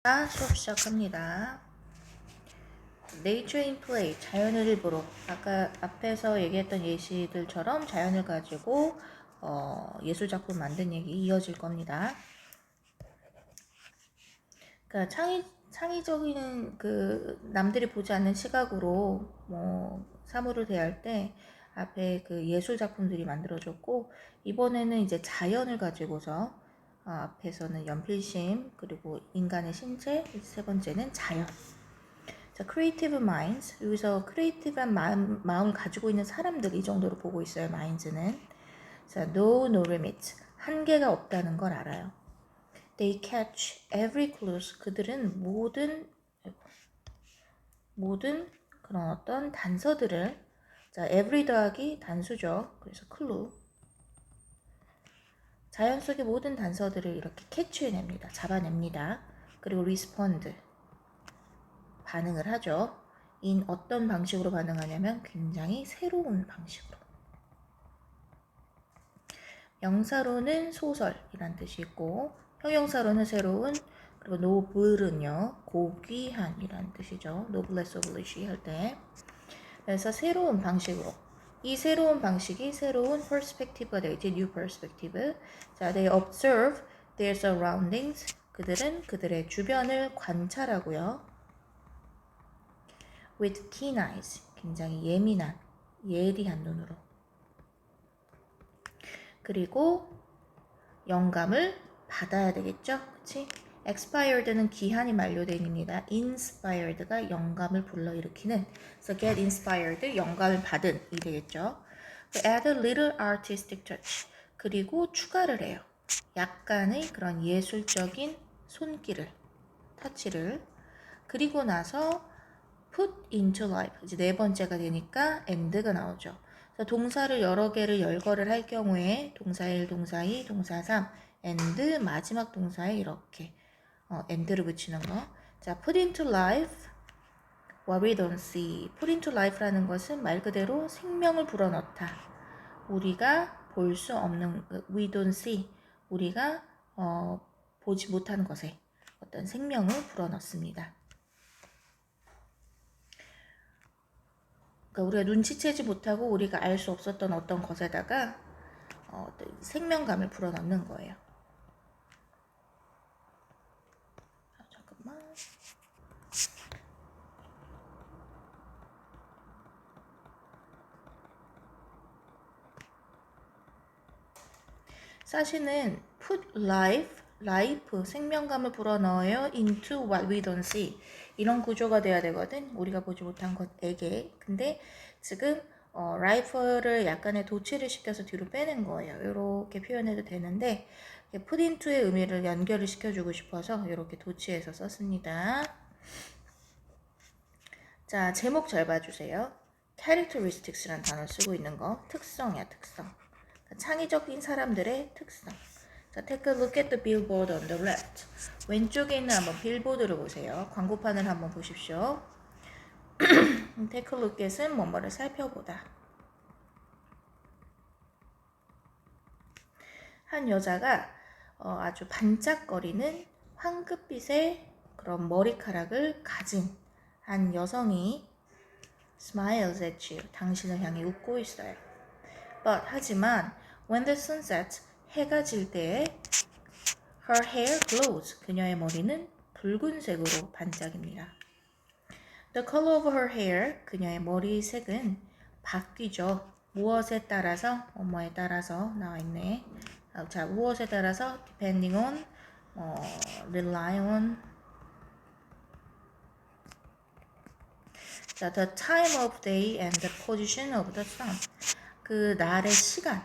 수업 시작합니다. Nature in play, 자연을 일부러 아까 앞에서 얘기했던 예시들처럼 자연을 가지고 예술작품 만든 얘기 이어질 겁니다. 그러니까 창의적인 그 남들이 보지 않는 시각으로 사물을 대할 때 앞에 그 예술작품들이 만들어졌고 이번에는 이제 자연을 가지고서 앞에서는 연필심 그리고 인간의 신체 세 번째는 자연. 자, creative minds. 여기서 크리에이티브한 마음을 가지고 있는 사람들 이 정도로 보고 있어요. minds는. 자, no limit. 한계가 없다는 걸 알아요. They catch every clue. 그들은 모든 그런 어떤 단서들을 자, every 더하기 단수죠. 그래서 clue. 자연 속의 모든 단서들을 이렇게 캐치해냅니다. 잡아냅니다. 그리고 respond. 반응을 하죠. in 어떤 방식으로 반응하냐면 굉장히 새로운 방식으로. 명사로는 소설이란 뜻이 있고 형용사로는 새로운 그리고 노블은요 고귀한이란 뜻이죠. noblesse oblige 할 때. 그래서 새로운 방식으로 이 새로운 방식이 새로운 perspective가 되겠지. new perspective. 자, they observe their surroundings. 그들은 그들의 주변을 관찰하고요. with keen eyes. 굉장히 예민한, 예리한 눈으로. 그리고 영감을 받아야 되겠죠? 그치? expired는 기한이 만료된입니다. inspired가 영감을 불러일으키는. So get inspired, 영감을 받은 이 되겠죠? add a little artistic touch. 그리고 추가를 해요. 약간의 그런 예술적인 손길을, 터치를. 그리고 나서 put into life. 이제 네 번째가 되니까 and가 나오죠. 동사를 여러 개를 열거를 할 경우에 동사 1, 동사 2, 동사 3, and 마지막 동사에 이렇게 and를 붙이는 거. 자, put into life what we don't see. put into life라는 것은 말 그대로 생명을 불어넣다. 우리가 볼 수 없는 we don't see. 우리가 보지 못한 것에 어떤 생명을 불어넣습니다. 그러니까 우리가 눈치채지 못하고 우리가 알 수 없었던 어떤 것에다가 생명감을 불어넣는 거예요. 잠깐만. 사실은 put life, 생명감을 불어넣어요. into what we don't see. 이런 구조가 돼야 되거든. 우리가 보지 못한 것에게. 근데 지금 life를 약간의 도치를 시켜서 뒤로 빼낸 거예요. 이렇게 표현해도 되는데 put into의 의미를 연결을 시켜주고 싶어서 이렇게 도치해서 썼습니다. 자, 제목 잘 봐주세요. characteristics라는 단어를 쓰고 있는 거. 특성이야, 특성. 창의적인 사람들의 특성. 자, take a look at the billboard on the left. 왼쪽에 있는 한번 빌보드를 보세요. 광고판을 한번 보십시오. take a look at은 뭐뭐를 살펴보다. 한 여자가 아주 반짝거리는 황급빛의 그런 머리카락을 가진 한 여성이 smiles at you. 당신을 향해 웃고 있어요. But 하지만 when the sun sets, 해가 질 때에 her hair glows. 그녀의 머리는 붉은색으로 반짝입니다. The color of her hair, 그녀의 머리 색은 바뀌죠. 무엇에 따라서, 뭐뭐에 따라서 나와 있네. 자, 무엇에 따라서 depending on, rely on. 자, the time of day and the position of the sun. 그 날의 시간,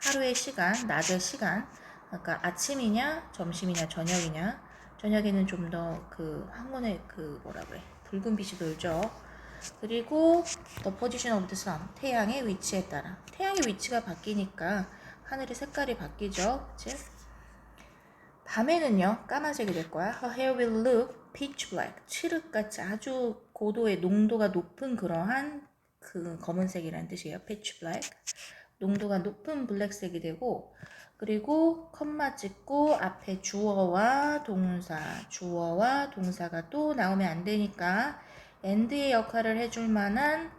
하루의 시간, 낮의 시간. 그러니까 아침이냐, 점심이냐, 저녁이냐. 저녁에는 좀 더 그 황혼의 그 뭐라 그래, 붉은 빛이 돌죠. 그리고 the position of the sun, 태양의 위치에 따라. 태양의 위치가 바뀌니까 하늘의 색깔이 바뀌죠. 그치? 밤에는요, 까만색이 될 거야. Her hair will look pitch black. 칠흑같이 아주 고도의 농도가 높은 그러한 그 검은색이라는 뜻이에요. pitch black. 농도가 높은 블랙색이 되고 그리고 컴마 찍고 앞에 주어와 동사가 또 나오면 안 되니까 and의 역할을 해줄 만한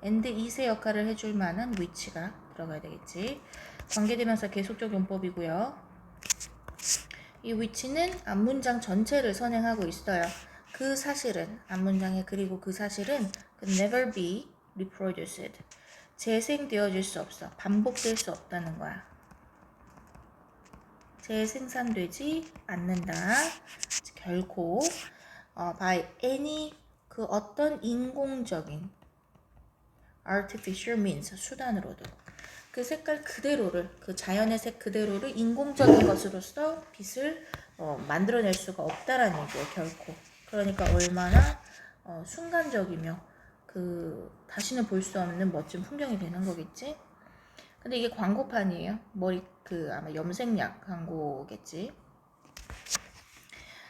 and is의 역할을 해줄 만한 which가 들어가야 되겠지. 관계대명사 계속적 용법이고요. 이 which는 앞문장 전체를 선행하고 있어요. 그 사실은 앞문장에 그리고 그 사실은 never be reproduced. 재생되어질 수 없어. 반복될 수 없다는 거야. 재생산되지 않는다. 결코 by any 그 어떤 인공적인 artificial means 수단으로도 그 색깔 그대로를 그 자연의 색 그대로를 인공적인 것으로서 빛을 만들어낼 수가 없다라는 얘기예요. 결코. 그러니까 얼마나 순간적이며 그 다시는 볼 수 없는 멋진 풍경이 되는 거겠지. 근데 이게 광고판이에요. 머리 그 아마 염색약 광고겠지.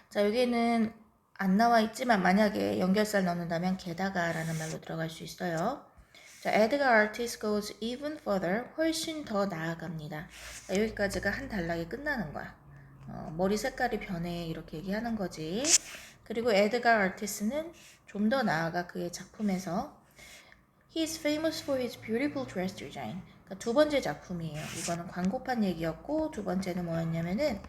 자, 여기에는 안 나와 있지만 만약에 연결사를 넣는다면 게다가라는 말로 들어갈 수 있어요. 자, Edgar Artist goes even further. 훨씬 더 나아갑니다. 자, 여기까지가 한 단락이 끝나는 거야. 머리 색깔이 변해 이렇게 얘기하는 거지. 그리고 에드가 아티스트는 좀 더 나아가 그의 작품에서 He is famous for his beautiful dress design. 그러니까 두 번째 작품이에요. 이거는 광고판 얘기였고 두 번째는 뭐였냐면은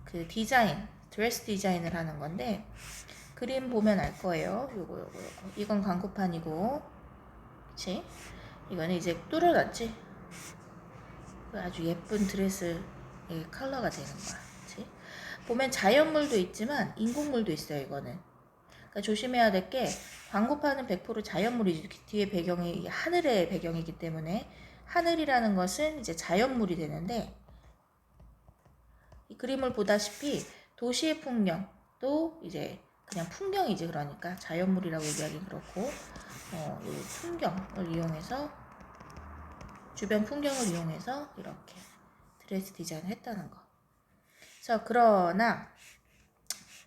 그 디자인, 드레스 디자인을 하는 건데 그림 보면 알 거예요. 요거. 이건 광고판이고, 그치? 이거는 이제 뚫어놨지. 아주 예쁜 드레스의 컬러가 되는 거야. 그치? 보면 자연물도 있지만 인공물도 있어요. 이거는. 그러니까 조심해야 될 게 광고판은 100% 자연물이지. 뒤에 배경이 하늘의 배경이기 때문에 하늘이라는 것은 이제 자연물이 되는데 이 그림을 보다시피 도시의 풍경도 이제 그냥 풍경이지. 그러니까 자연물이라고 얘기하기 그렇고 이 풍경을 이용해서 주변 풍경을 이용해서 이렇게 드레스 디자인을 했다는 거. 자, 그러나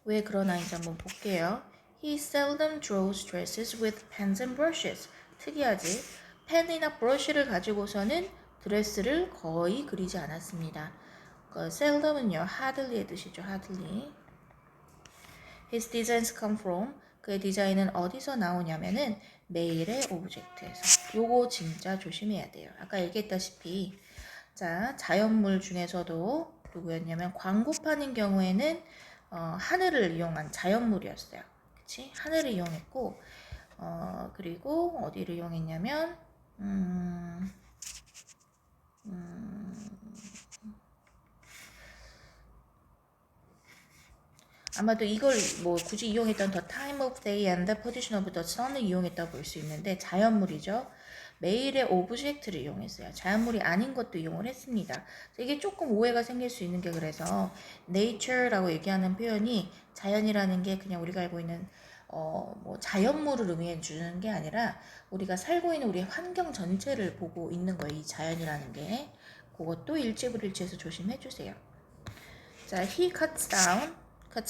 왜 그러나인지 한번 볼게요. He seldom draws dresses with pens and brushes. 특이하지? 펜이나 브러쉬를 가지고서는 드레스를 거의 그리지 않았습니다. seldom은요, hardly의 뜻이죠. hardly. His designs come from. 그의 디자인은 어디서 나오냐면은 메일의 오브젝트에서. 요거 진짜 조심해야 돼요. 아까 얘기했다시피 자, 자연물 중에서도 누구였냐면 광고판인 경우에는 하늘을 이용한 자연물이었어요. 그치? 하늘을 이용했고 그리고 어디를 이용했냐면 아마도 이걸 뭐 굳이 이용했던 the time of day and the position of the sun을 이용했다고 볼 수 있는데 자연물이죠. 메일의 오브젝트를 이용했어요. 자연물이 아닌 것도 이용을 했습니다. 이게 조금 오해가 생길 수 있는 게 그래서 nature라고 얘기하는 표현이 자연이라는 게 그냥 우리가 알고 있는 뭐 자연물을 의미해 주는 게 아니라 우리가 살고 있는 우리의 환경 전체를 보고 있는 거예요. 이 자연이라는 게. 그것도 일제불일치해서 조심해 주세요. 자, he cuts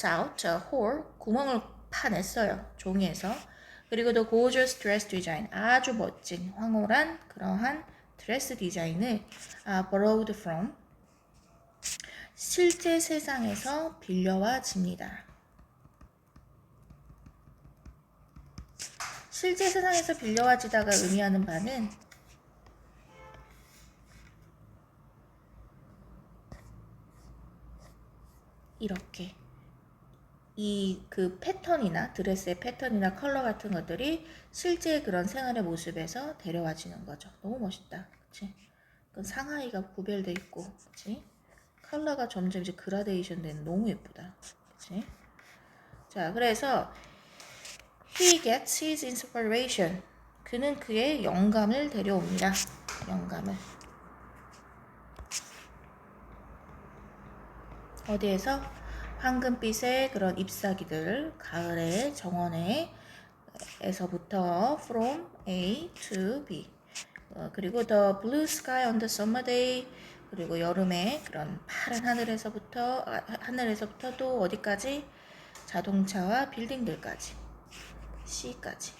out a hole, 구멍을 파냈어요. 종이에서. 그리고 the gorgeous dress design, 아주 멋진 황홀한 그러한 드레스 디자인을 borrowed from, 실제 세상에서 빌려와 집니다. 실제 세상에서 빌려와 지다가 의미하는 바는 이렇게 이 그 패턴이나 드레스의 패턴이나 컬러 같은 것들이 실제 그런 생활의 모습에서 데려와지는 거죠. 너무 멋있다. 그치? 그 상하이가 구별돼 있고, 그치? 컬러가 점점 이제 그라데이션 되는 너무 예쁘다. 그치? 자, 그래서 he gets his inspiration. 그는 그의 영감을 데려옵니다. 영감을. 어디에서? 황금빛의 그런 잎사귀들, 가을의 정원에 에서부터 from A to B. 그리고 the blue sky on the summer day. 그리고 여름의 그런 파란 하늘에서부터 또 어디까지? 자동차와 빌딩들까지. C까지.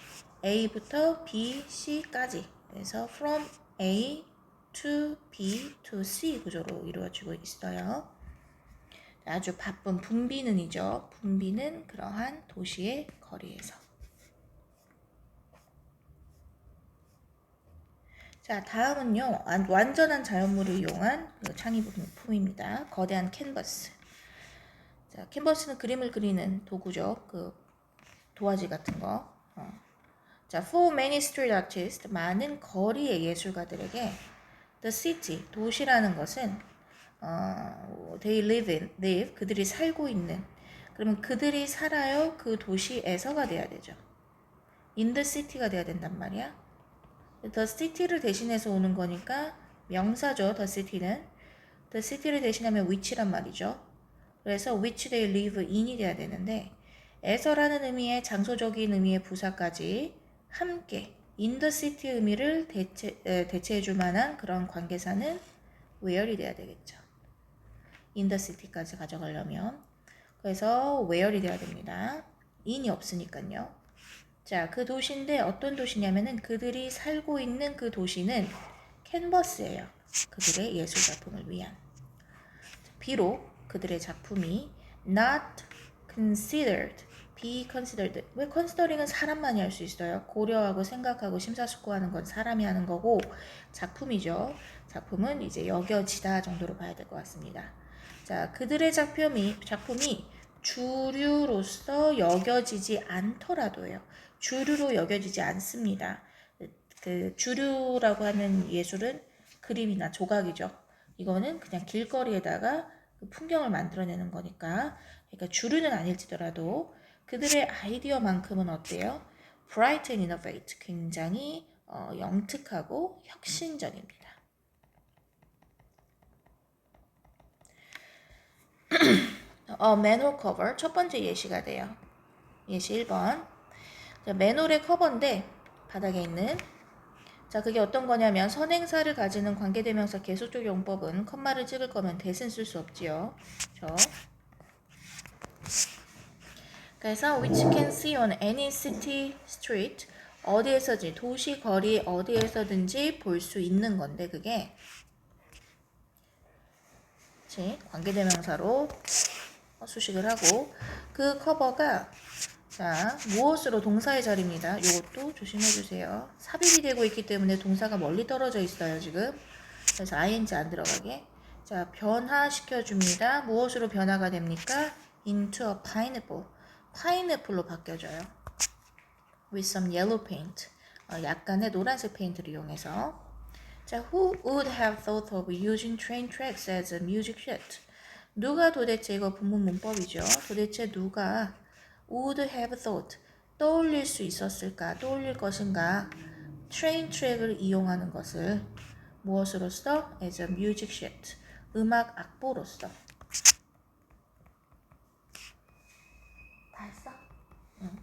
A부터 B, C까지. 그래서 from A to B, to C 구조로 이루어지고 있어요. 아주 바쁜 붐비는이죠. 붐비는 그러한 도시의 거리에서. 자, 다음은요. 완전한 자연물을 이용한 그 창의품입니다. 거대한 캔버스. 자, 캔버스는 그림을 그리는 도구죠. 그 도화지 같은 거. 자, for many street artists, 많은 거리의 예술가들에게 the city, 도시라는 것은 they live, 그들이 살고 있는. 그러면 그들이 살아요. 그 도시에서가 돼야 되죠. in the city가 돼야 된단 말이야. the city를 대신해서 오는 거니까 명사죠. the city는. the city를 대신하면 which란 말이죠. 그래서 which they live in이 돼야 되는데 에서라는 의미의 장소적인 의미의 부사까지 함께 in the city 의미를 대체해줄 만한 그런 관계사는 where이 돼야 되겠죠. in the city까지 가져가려면. 그래서 where이 돼야 됩니다. in이 없으니까요. 자, 그 도시인데 어떤 도시냐면은 그들이 살고 있는 그 도시는 캔버스예요. 그들의 예술 작품을 위한. 비록 그들의 작품이 not considered, be considered. 왜 considering은 사람만이 할 수 있어요? 고려하고 생각하고 심사숙고하는 건 사람이 하는 거고 작품이죠. 작품은 이제 여겨지다 정도로 봐야 될 것 같습니다. 자, 그들의 작품이 주류로서 여겨지지 않더라도요. 주류로 여겨지지 않습니다. 그 주류라고 하는 예술은 그림이나 조각이죠. 이거는 그냥 길거리에다가 풍경을 만들어내는 거니까. 그러니까 주류는 아닐지더라도 그들의 아이디어만큼은 어때요? Bright and innovate. 굉장히 영특하고 혁신적입니다. 맨홀 커버 첫 번째 예시가 돼요. 예시 1번. 자, 맨홀의 커버인데 바닥에 있는 자, 그게 어떤 거냐면 선행사를 가지는 관계대명사 계수적 용법은 컴마를 찍을 거면 대신 쓸 수 없지요. 그렇죠? 그래서 which can see on any city street 어디에서든지 도시 거리 어디에서든지 볼 수 있는 건데 그게 관계대명사로 수식을 하고 그 커버가 자, 무엇으로 동사의 자리입니다. 이것도 조심해주세요. 삽입이 되고 있기 때문에 동사가 멀리 떨어져 있어요, 지금. 그래서 ing 안 들어가게. 자, 변화시켜줍니다. 무엇으로 변화가 됩니까? into a pineapple. 파인애플로 바뀌어져요. with some yellow paint. 약간의 노란색 페인트를 이용해서. 자, who would have thought of using train tracks as a music sheet? 누가 도대체, 이거 본문 문법이죠. 도대체 누가 would have thought, 떠올릴 수 있었을까, 떠올릴 것인가, 트레인 트랙을 이용하는 것을 무엇으로서? as a music sheet, 음악 악보로서. 다 했어? 응.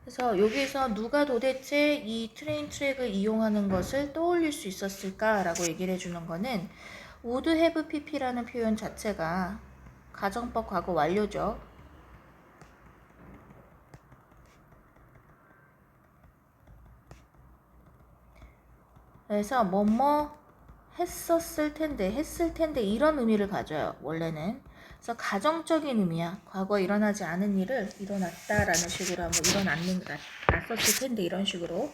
그래서 여기서 누가 도대체 이 트레인 트랙을 이용하는 것을 떠올릴 수 있었을까라고 얘기를 해주는 거는 would have pp라는 표현 자체가 가정법 과거 완료죠. 그래서 뭐뭐 했을 텐데 이런 의미를 가져요. 원래는. 그래서 가정적인 의미야. 과거에 일어나지 않은 일을 일어났다라는 식으로 하고 났었을 텐데 이런 식으로.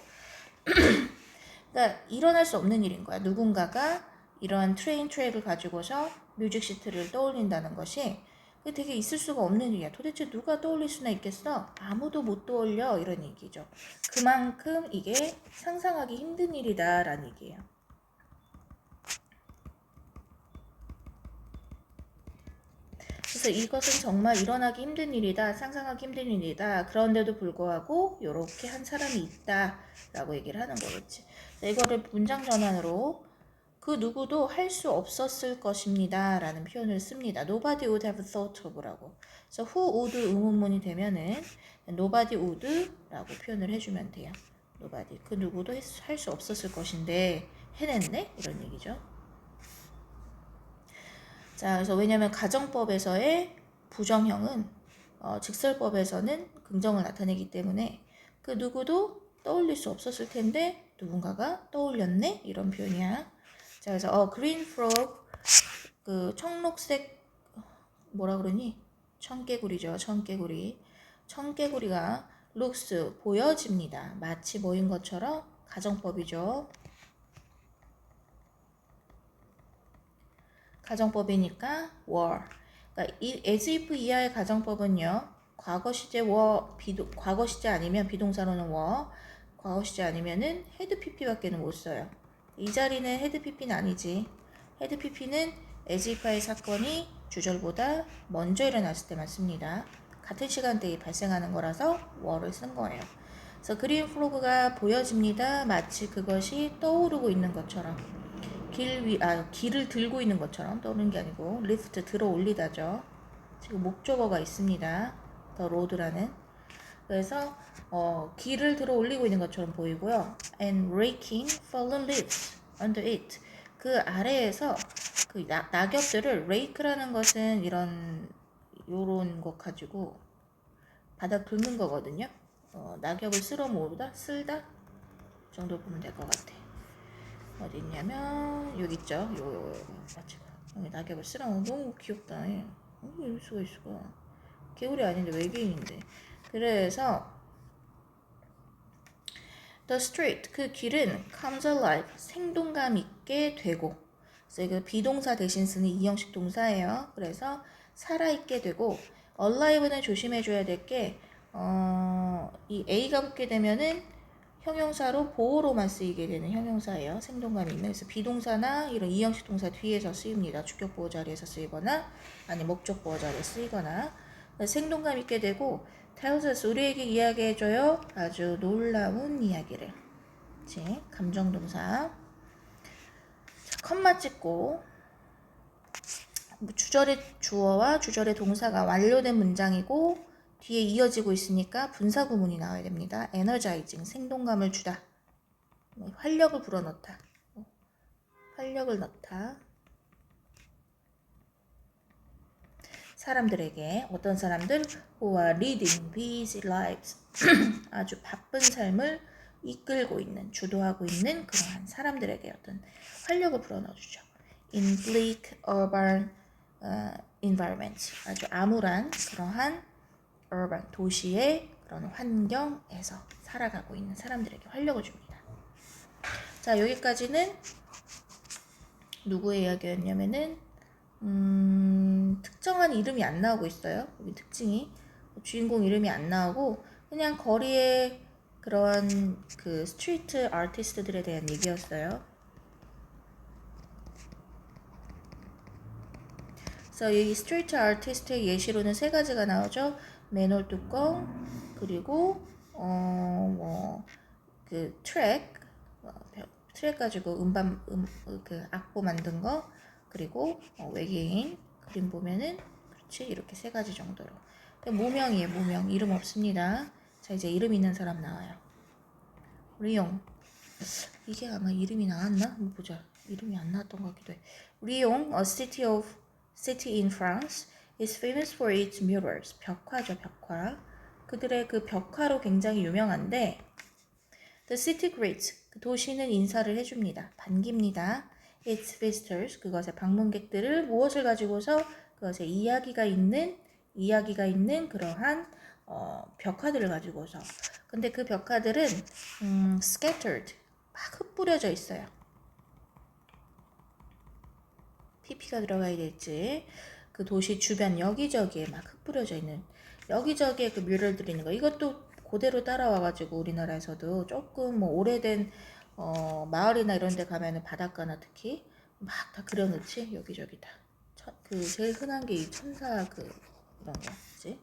그러니까 일어날 수 없는 일인 거야. 누군가가 이런 트레인 트랙을 가지고서 뮤직 시트를 떠올린다는 것이 되게 있을 수가 없는 일이야. 도대체 누가 떠올릴 수나 있겠어? 아무도 못 떠올려. 이런 얘기죠. 그만큼 이게 상상하기 힘든 일이다라는 얘기예요. 그래서 이것은 정말 일어나기 힘든 일이다. 상상하기 힘든 일이다. 그런데도 불구하고 이렇게 한 사람이 있다라고 얘기를 하는 거겠지. 이거를 문장 전환으로 그 누구도 할 수 없었을 것입니다 라는 표현을 씁니다. Nobody would have thought of라고. 그래서 who would 의문문이 되면은 nobody would 라고 표현을 해주면 돼요. nobody. 그 누구도 할 수 없었을 것인데 해냈네? 이런 얘기죠. 자, 그래서 왜냐면 가정법에서의 부정형은 직설법에서는 긍정을 나타내기 때문에 그 누구도 떠올릴 수 없었을 텐데 누군가가 떠올렸네 이런 표현이야. 자, 그래서 green frog 그 청록색 뭐라 그러니? 청개구리죠. 청개구리. 청개구리가 looks 보여집니다. 마치 뭐인 것처럼 가정법이죠. 가정법이니까 were. 그러니까 이 as if 이하의 가정법은요. 과거 시제 과거 시제 아니면 비동사로는 were, 과거 시제 아니면은 had pp밖에는 못 써요. 이 자리는 had pp는 아니지. had pp는 as if의 사건이 주절보다 먼저 일어났을 때만 씁니다. 같은 시간대에 발생하는 거라서 were를 쓴 거예요. 그래서 그린 프로그가 보여집니다. 마치 그것이 떠오르고 있는 것처럼. 길을 들고 있는 것처럼 떠오르는 게 아니고 리프트 들어 올리다죠. 지금 목적어가 있습니다. 더 로드라는. 그래서 길을 들어 올리고 있는 것처럼 보이고요. And raking fallen leaves under it. 그 아래에서 그 낙엽들을 rake라는 것은 요런 것 가지고 바닥 긁는 거거든요. 낙엽을 쓸어 모으다, 쓸다 정도 보면 될 것 같아. 어디 있냐면 여기 있죠. 요 맞죠. 여기 낙엽을 쓸어 너무 귀엽다. 이럴 수가 있을까? 개구리 아닌데 외계인인데. 그래서 the street 그 길은 comes alive 생동감 있게 되고. 그래서 이거 비동사 대신 쓰는 이형식 동사예요. 그래서 살아있게 되고 alive는 조심해줘야 될 게 이 a가 붙게 되면은 형용사로 보어로만 쓰이게 되는 형용사예요. 생동감이 있는. 그래서 비동사나 이런 이형식 동사 뒤에서 쓰입니다. 주격 보호 자리에서 쓰이거나 아니 목적 보호 자리에 쓰이거나. 생동감 있게 되고 tells us 우리에게 이야기해줘요. 아주 놀라운 이야기를. 그치? 감정동사. 자, 컴마 찍고 주절의 주어와 주절의 동사가 완료된 문장이고 뒤에 이어지고 있으니까 분사 구문이 나와야 됩니다. energizing, 생동감을 주다. 활력을 불어넣다. 활력을 넣다. 사람들에게 어떤 사람들 who are leading busy lives 아주 바쁜 삶을 이끌고 있는, 주도하고 있는 그러한 사람들에게 어떤 활력을 불어넣어주죠. In bleak urban environment 아주 암울한 그러한 urban 도시의 그런 환경에서 살아가고 있는 사람들에게 활력을 줍니다. 자, 여기까지는 누구의 이야기였냐면은 특정한 이름이 안 나오고 있어요. 여기 특징이 주인공 이름이 안 나오고 그냥 거리의 그런 그 스트리트 아티스트들에 대한 얘기였어요. 그래서 이 스트리트 아티스트의 예시로는 세 가지가 나오죠. 맨홀 뚜껑, 그리고 그 트랙 가지고 그 악보 만든 거, 그리고 외계인 그림 보면은 그렇지 이렇게 세 가지 정도로. 모명이에요. 모명. 이름 없습니다. 자, 이제 이름 있는 사람 나와요. 리옹. 이게 아마 이름이 나왔나? 한번 보자. 이름이 안 나왔던 것 같기도 해. 리옹, a city in France, is famous for its murals. 벽화죠, 벽화. 그들의 그 벽화로 굉장히 유명한데, the city greets. 그 도시는 인사를 해줍니다. 반깁니다. its visitors. 그것의 방문객들을 무엇을 가지고서 그것의 이야기가 있는 그러한 벽화들을 가지고서. 근데 그 벽화들은 scattered. 막 흩뿌려져 있어요. pp가 들어가야 될지. 그 도시 주변 여기저기에 막 흩뿌려져 있는 여기저기에 그 뮤럴들이 있는 거. 이것도 그대로 따라와가지고 우리나라에서도 조금 뭐 오래된 마을이나 이런 데 가면은 바닷가나 특히 막 다 그려놓지. 여기저기 다. 그 제일 흔한 게 이 천사 그 이런 거. 그치?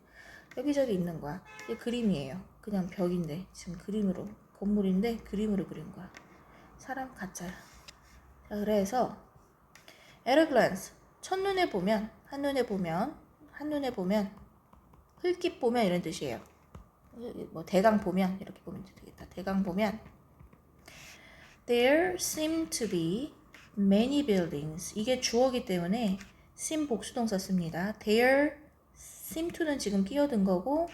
여기저기 있는 거야. 이게 그림이에요. 그냥 벽인데 지금 그림으로 건물인데 그림으로 그린 거야. 사람 가짜야. 자, 그래서 at a glance 첫눈에 보면 한눈에 보면 흘낏 보면 이런 뜻이에요. 뭐 대강 보면 이렇게 보면 되겠다. 대강 보면 there seem to be many buildings. 이게 주어기 때문에 seem 복수동사 씁니다. there seem to는 지금 끼어든 거고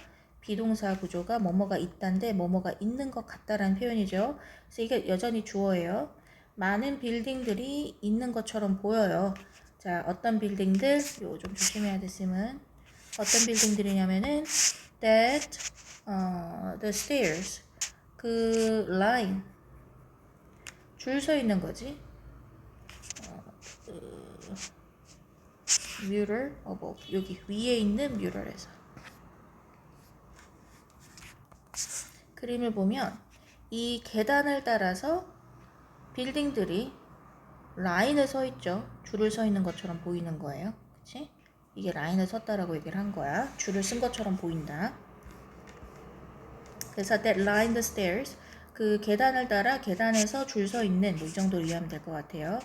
비동사 구조가 뭐뭐가 있다인데 뭐뭐가 있는 것 같다라는 표현이죠. 그래서 이게 여전히 주어예요. 많은 빌딩들이 있는 것처럼 보여요. 자, 어떤 빌딩들? 요거 좀 조심해야 됐으면. 어떤 빌딩들이냐면은 that the stairs 그 line 줄 서 있는 거지. mural above 여기 위에 있는 mural에서 그림을 보면 이 계단을 따라서 빌딩들이 라인을 서 있죠. 줄을 서 있는 것처럼 보이는 거예요. 그치? 이게 라인을 섰다라고 얘기를 한 거야. 줄을 쓴 것처럼 보인다. 그래서 that line the stairs 그 계단을 따라 계단에서 줄 서 있는 뭐 이 정도로 이해하면 될 것 같아요.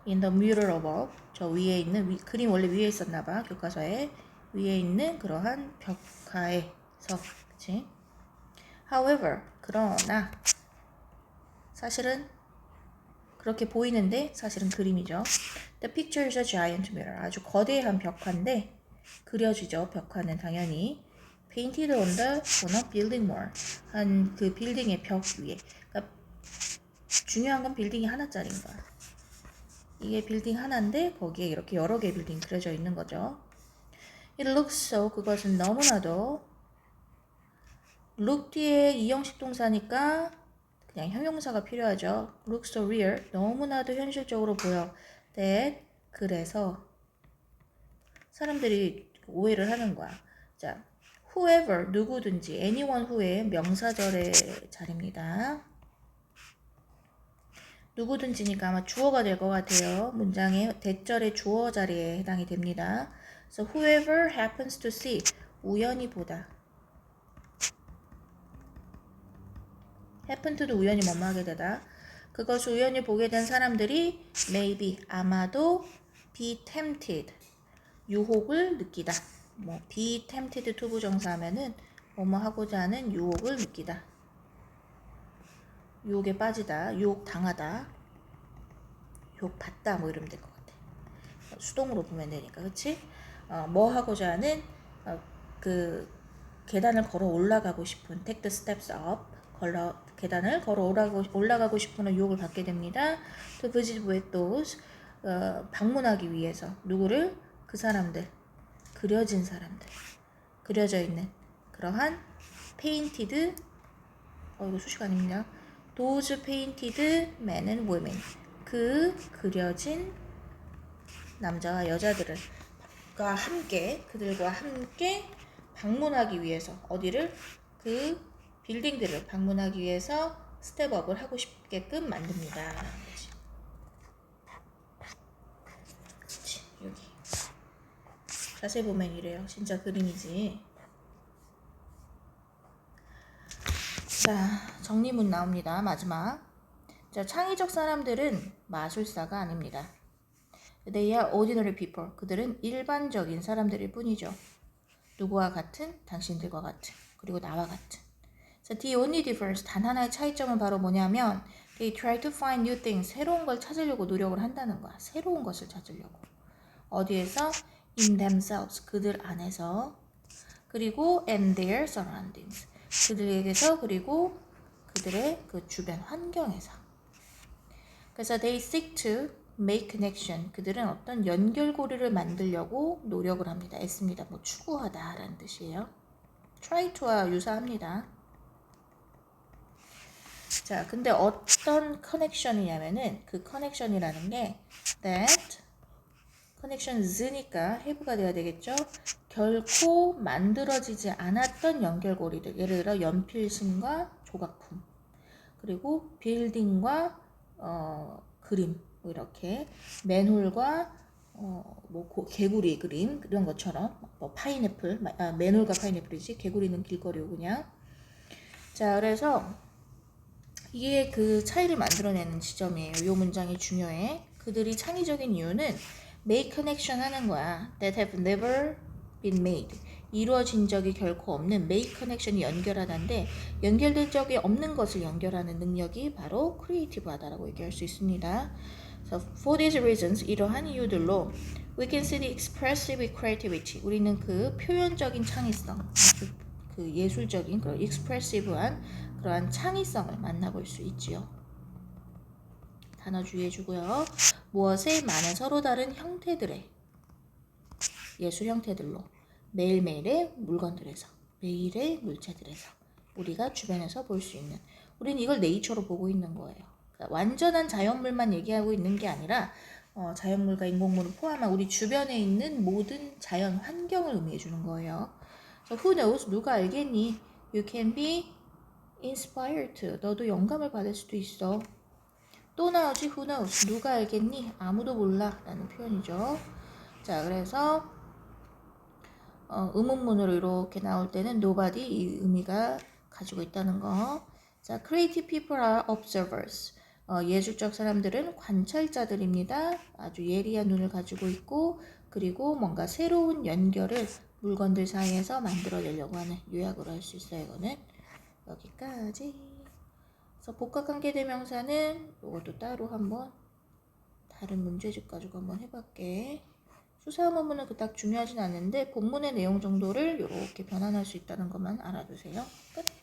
in the mural above 저 위에 있는 그림 원래 위에 있었나 봐. 교과서에 위에 있는 그러한 벽화에서 그치? However 그러나 사실은 그렇게 보이는데 사실은 그림이죠. The picture is a giant mirror. 아주 거대한 벽화인데 그려지죠. 벽화는 당연히 painted on a building wall. 한 그 빌딩의 벽 위에. 그러니까 중요한 건 빌딩이 하나짜리인 거야. 이게 빌딩 하나인데 거기에 이렇게 여러 개의 빌딩이 그려져 있는 거죠. It looks so 그것은 너무나도 look 뒤에 이형식 동사니까 그냥 형용사가 필요하죠. looks so real 너무나도 현실적으로 보여. that 그래서 사람들이 오해를 하는 거야. 자, whoever 누구든지 anyone who의 명사절의 자리입니다. 누구든지니까 아마 주어가 될 것 같아요. 문장의 대절의 주어 자리에 해당이 됩니다. So whoever happens to see 우연히 보다. happen to도 우연히 뭐뭐하게 되다. 그것을 우연히 보게 된 사람들이 maybe 아마도 be tempted 유혹을 느끼다. 뭐 be tempted to 부정사하면은 뭐뭐 하고자 하는 유혹을 느끼다. 유혹에 빠지다. 유혹 당하다. 유혹 받다. 뭐 이러면 될 것 같아. 수동으로 보면 되니까, 그렇지? 뭐 하고자 하는 그 계단을 걸어 올라가고 싶은 take the steps up. 계단을 걸어 올라가고 싶은 유혹을 받게 됩니다. To visit with those 방문하기 위해서 누구를? 그 사람들, 그려진 사람들, 그려져 있는 그러한 painted 이거 수식 아닙니다. Those painted men and women 그 그려진 남자와 여자들과 함께 그들과 함께 방문하기 위해서 어디를? 그 빌딩들을 방문하기 위해서 스텝업을 하고 싶게끔 만듭니다. 그치, 여기 자세히 보면 이래요. 진짜 그림이지. 자, 정리문 나옵니다. 마지막. 자, 창의적 사람들은 마술사가 아닙니다. They are ordinary people. 그들은 일반적인 사람들일 뿐이죠. 누구와 같은? 당신들과 같은. 그리고 나와 같은. So the only difference, 단 하나의 차이점은 바로 뭐냐면 they try to find new things. 새로운 걸 찾으려고 노력을 한다는 거야. 새로운 것을 찾으려고. 어디에서? In themselves. 그들 안에서. 그리고 and their surroundings. 그들에게서 그리고 그들의 그 주변 환경에서. 그래서 they seek to make connection. 그들은 어떤 연결고리를 만들려고 노력을 합니다. 애씁니다. 뭐 추구하다 라는 뜻이에요. try to와 유사합니다. 자, 근데 어떤 커넥션이냐면은 그 커넥션이라는 게 that connections니까 have가 돼야 되겠죠. 결코 만들어지지 않았던 연결고리들. 예를 들어 연필심과 조각품, 그리고 빌딩과 그림, 뭐 이렇게 맨홀과 뭐 개구리 그림 이런 것처럼 뭐 파인애플, 맨홀과 파인애플이지 개구리는 길거리고 그냥. 자, 그래서 이게 그 차이를 만들어내는 지점이에요. 이 문장이 중요해. 그들이 창의적인 이유는 make connection 하는 거야. that have never been made. 이루어진 적이 결코 없는 make connection이 연결하다인데 연결된 적이 없는 것을 연결하는 능력이 바로 creative하다라고 얘기할 수 있습니다. So for these reasons, 이러한 이유들로 we can see the expressive creativity. 우리는 그 표현적인 창의성, 그 예술적인 그런 익스프레시브한 그러한 창의성을 만나볼 수 있지요. 단어 주의해주고요. 무엇의 많은 서로 다른 형태들의 예술 형태들로 매일매일의 물건들에서 매일의 물체들에서 우리가 주변에서 볼 수 있는 우리는 이걸 네이처로 보고 있는 거예요. 그러니까 완전한 자연물만 얘기하고 있는 게 아니라 자연물과 인공물을 포함한 우리 주변에 있는 모든 자연 환경을 의미해 주는 거예요. So who knows? 누가 알겠니? You can be inspired. 너도 영감을 받을 수도 있어. 또 나오지 who knows? 누가 알겠니? 아무도 몰라 라는 표현이죠. 자, 그래서 의문문으로 이렇게 나올 때는 nobody 이 의미가 가지고 있다는 거. 자, creative people are observers. 예술적 사람들은 관찰자들입니다. 아주 예리한 눈을 가지고 있고 그리고 뭔가 새로운 연결을 물건들 사이에서 만들어내려고 하는 요약으로 할 수 있어요. 이거는 여기까지. 그래서 복합관계대명사는 이것도 따로 한번 다른 문제집 가지고 한번 해볼게. 수사음 원문은 그닥 중요하진 않은데 본문의 내용 정도를 이렇게 변환할 수 있다는 것만 알아두세요. 끝.